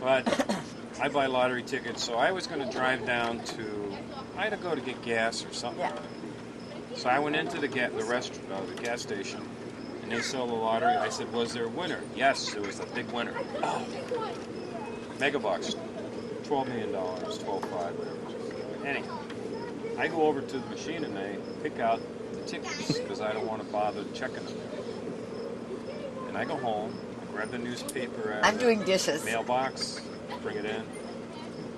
But I buy lottery tickets, so I was going to drive down to, I had to go to get gas or something. Yeah. So I went into the gas station, and they sell the lottery. I said, was there a winner? Yes, there was a big winner. Oh. Mega bucks, $12 million, 12.5, whatever. Anyhow, I go over to the machine and I pick out the tickets because I don't want to bother checking them. And I go home, I grab the newspaper out I'm doing dishes. Mailbox, bring it in.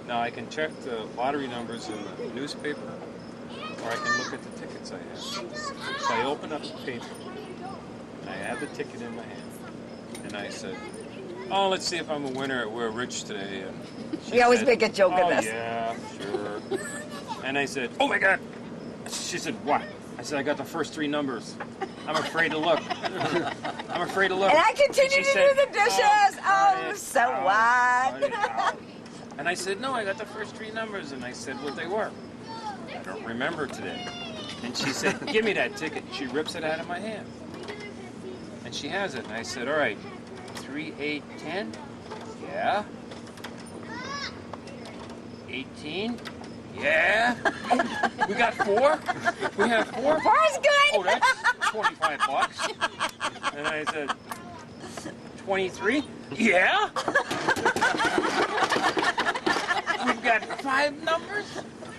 Now I can check the lottery numbers in the newspaper, or I can look at the tickets I have. So I open up the paper, and I have the ticket in my hand, and I said, oh, let's see if I'm a winner at We're Rich today. And We always make a joke of this. Yeah, sure. And I said, oh my God. She said, what? I said, I got the first 3 numbers. I'm afraid to look. I'm afraid to look. And I continue She to said, do the dishes. Oh, so what? And I said, no, I got the first 3 numbers. And I said what they were. I don't remember today. And she said, give me that ticket. She rips it out of my hand. And she has it. And I said, all right, 3, 8, 10. Yeah. 18. Yeah. We got 4. We have 4. 4 is good. Oh, that's 25 bucks. And I said, 23. Yeah. We've got 5 numbers.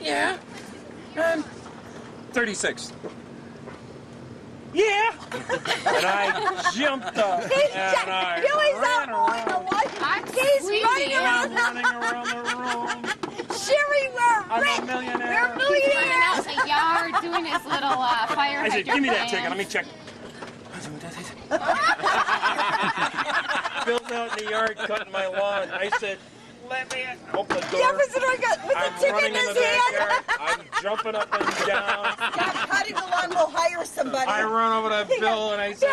Yeah. And 36. Yeah. And I jumped up and I ran around. He's running around. Running around the room. Sherry, I'm we're a millionaire. We're He's running millionaires. out the yard doing his little fire I said, hydrant give me that thing. ticket. Let me check. Bill's out in the yard cutting my lawn. I said, let me open the door. The opposite I got with I'm the ticket running in in his the hand. backyard. I'm jumping up and down. Stop cutting the lawn, we'll hire somebody. I run over to Bill and I said,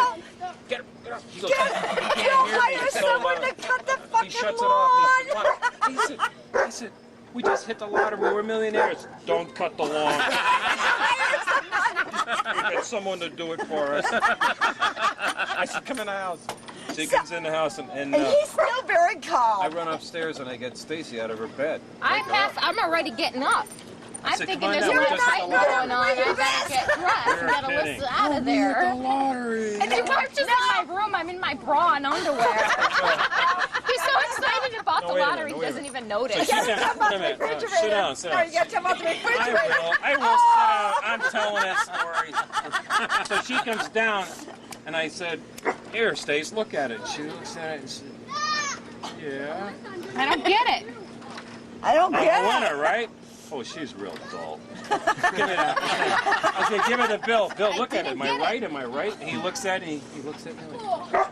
get up. He goes, you can't hear me. So someone to cut the he fucking shuts it lawn. off. He said, what? I said, we just hit the lottery. We're millionaires. Don't cut the lawn. We got someone to do it for us. I said, come in the house. She comes in the house and And he's still very calm. I run upstairs and I get Stacy out of her bed. I'm already getting up. I'm said, thinking "Come on there's down, a we just hit fight the lottery." going on. I better get dressed. You're I gotta kidding. listen out of there. lottery. And then I'm just in my room. I'm in my bra and underwear. He's so excited about the wait a minute, lottery, he wait a doesn't minute. even notice. So she Gotta come out the Sit refrigerator. down, sit No, down. you gotta come out the refrigerator. I will sit down. I'm telling that story. So she comes down, and I said, here, Stace, look at it. She looks at it and said, yeah. I don't get it. I don't I'm get a it. winner, right? Oh, she's real dull. Give me that. I said, give her the bill. Bill, look at it. Am I right? Am I right? And he looks at it, he looks at me like,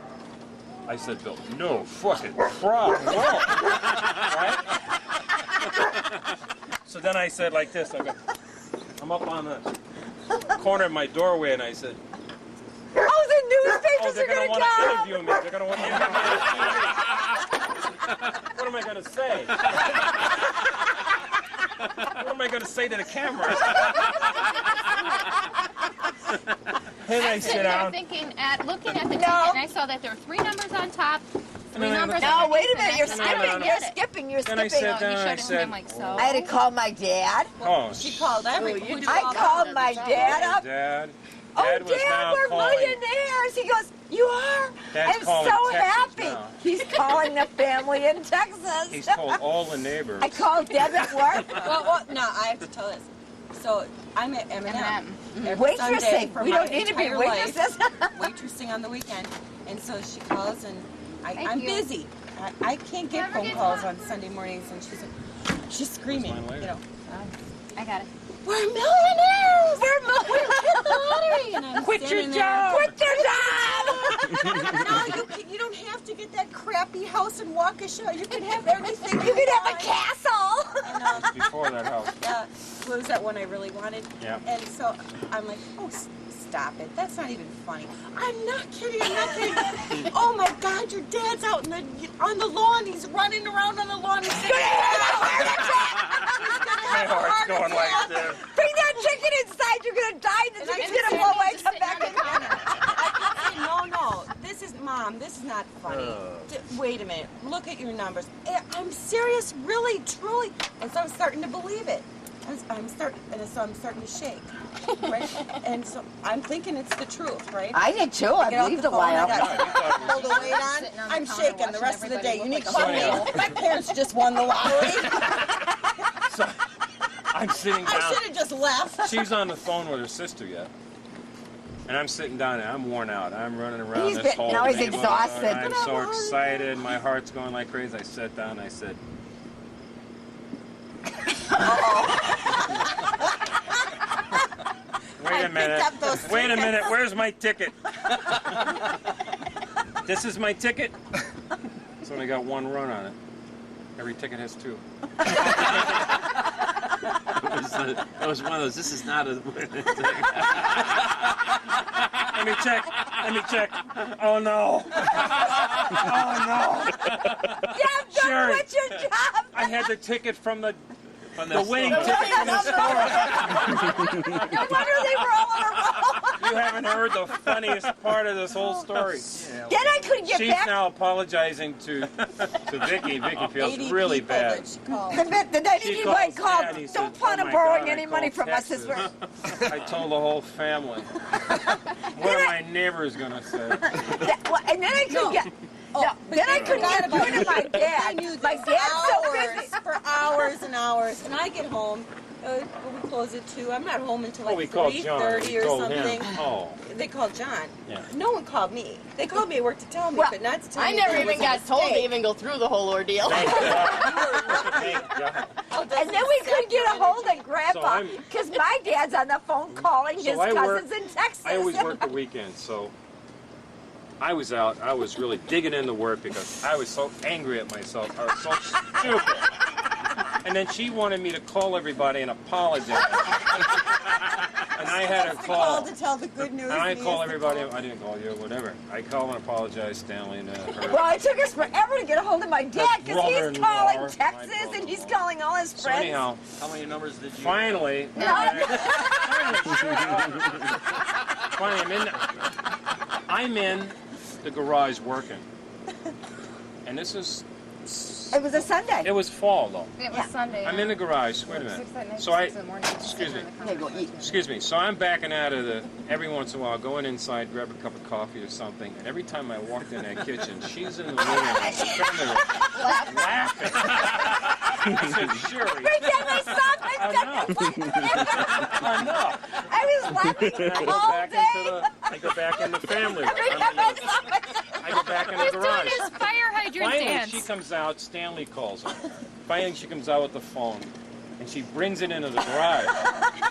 I said, Bill, no fucking problem. Right? So then I said like this. I'm up on the corner of my doorway, and I said, Oh, the newspapers they're are going to gonna want to come. interview me. They're going to want to interview me. What am I going to say? What am I going to say to the camera? And I sit Sitting there down. thinking looking at the ticket, and I saw that there were 3 numbers on top, 3 numbers No, underneath, wait a and minute. I You're said, I don't skipping. get You're it. skipping. You're Then I skipping. said, So you I showed it to said, him like so. I had to call my dad. oh, She called every. I called my dad up. Dad. Oh, Dad was Dad, now we're calling. millionaires. He goes, you are? Dad's I'm calling so Texas happy. now. He's calling the family in Texas. He's told all the neighbors. I called Deb at work. No, I have to tell this. So I'm at M&M every Sunday Waitressing. for We my don't need to be entire life. waitresses. Waitressing on the weekend, and so she calls, and Thank I'm you. busy. I can't get phone calls on Sunday mornings, and she's screaming, Where's mine later? I got it. we're millionaires! We're lottery! And I'm Quit your standing there. job. Quit your job. No, you don't have to get that crappy house in Waukesha. You can have everything. You can have a want. castle. And, Before that house. what was that one I really wanted? Yeah. And so I'm like, oh, stop it. That's not even funny. I'm not kidding. I'm not kidding. Oh my God, your dad's out on the lawn. He's running around on the lawn. He's gonna have a My heart's going like this. Bring that chicken inside. You're going to die. The chicken's going to blow away. Come back in. I kept saying, no, this is, Mom, this is not funny. Wait a minute. Look at your numbers. I'm serious, really, truly. And so I'm starting to believe it. I'm starting to shake. Right? And so I'm thinking it's the truth, right? I did too. I Get off believed the a phone, I while. got hold the weight on. Sitting on the I'm counter shaking the watching rest of the day. everybody You need to look call like me. My parents just won the lottery. So I'm sitting I down. should have just left. She's on the phone with her sister yet. And I'm sitting down and I'm worn out. I'm running around He's this been- whole now he's neighborhood. exhausted. I'm so excited. My heart's going like crazy. I sat down and I said, wait a minute. picked up those Wait a minute. Where's my ticket? This is my ticket? It's only got one run on it. Every ticket has two. It was one of those. This is not a. Let me check. Let me check. Oh no. Oh no. Damn, don't Sherry. quit your job. I had the ticket from the the winning ticket from the store. No wonder they were all on a roll. You haven't heard the funniest part of this whole story. Then I couldn't get She's back. now apologizing to Vicky. Vicky feels 80 really people bad. that she called. The night She he calls went called, Dad, he don't says, plan "Oh on my borrowing God, I any money called from us Texas." this way. I told the whole family. What are my neighbors gonna say? And then I couldn't get. Oh, No, but then I you couldn't forgot get about through to my I dad. knew My this dad's so busy. for hours and hours, and I get home. We close at 2. I'm not home until Oh, like we called John. 3:30 We or told something. him. Oh, They called John. yeah. No one called me. They called me at work to tell me, Well, but not to tell I me. never that it even was a got told to mistake. even go through the whole ordeal. Thank God. Thank God. Oh, doesn't And then it we sap couldn't get your a hold energy? of Grandpa So I'm- because my dad's on the phone calling his I work- cousins in Texas. I always work the weekends, so I was out. I was really digging into work because I was so angry at myself. I was so stupid. And then she wanted me to call everybody and apologize. And I had to She call. called to tell the good news. And I and he call has to everybody. call. I didn't call you, whatever. I call and apologize, Stanley, and her. Well, it took us forever to get a hold of my dad because he's brother-in-law, calling my Texas and he's brother-in-law. calling all his So friends. anyhow, How many numbers did you? finally, finally, I'm in the garage working, and this is. It was a Sunday. It was fall though. It was Yeah. Sunday. I'm in the garage. Wait a minute. 6 at night, So I, 6 in the morning. excuse me. Yeah, go eat. Excuse me. So I'm backing out of the. Every once in a while, going inside, grab a cup of coffee or something. And every time I walked in that kitchen, she's in the living room, laughing. I said, Sherry. Every time I saw him, I know. I was laughing And I go all back day. into the. I go back in the family. Every room. time I saw myself. I go back in the He's doing garage. his fire hydrant Finally, dance. she comes out. Stanley calls her. Finally, she comes out with the phone, and she brings it into the garage.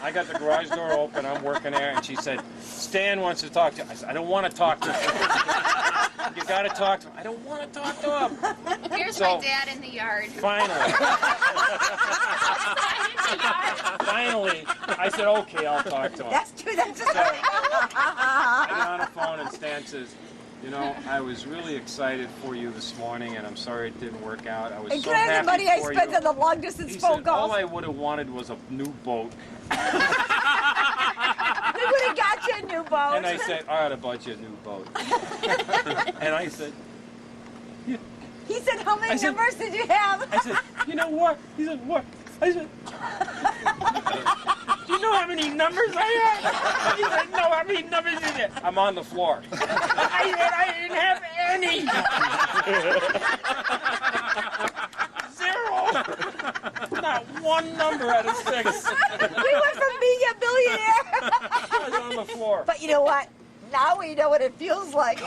I got the garage door open. I'm working there, and she said, "Stan wants to talk to you." I said, "I don't want to talk to him. You got to talk to him." "I don't want to talk to him." Here's So- my dad in the yard. Finally, finally, I said, "Okay, I'll talk to him." That's true. That's true. I get on the phone, and Stan says, "You know, I was really excited for you this morning, and I'm sorry it didn't work out. I was And so can I have happy the money I for spent you." on the long distance He phone said, "All calls? I would have wanted was a new boat." We would have got you a new boat. And I said, "I ought to buy you a new boat." And I said, He said, how many I said- numbers did you have? "I said, you know what?" He said, "What?" I said, "Do you know how many numbers I had?" He said, "No, how many numbers did you have?" I'm on the floor. I said, "I didn't have any." Zero. Not one number out of 6. We went from being a billionaire. I was on the floor. But you know what? Now we know what it feels like.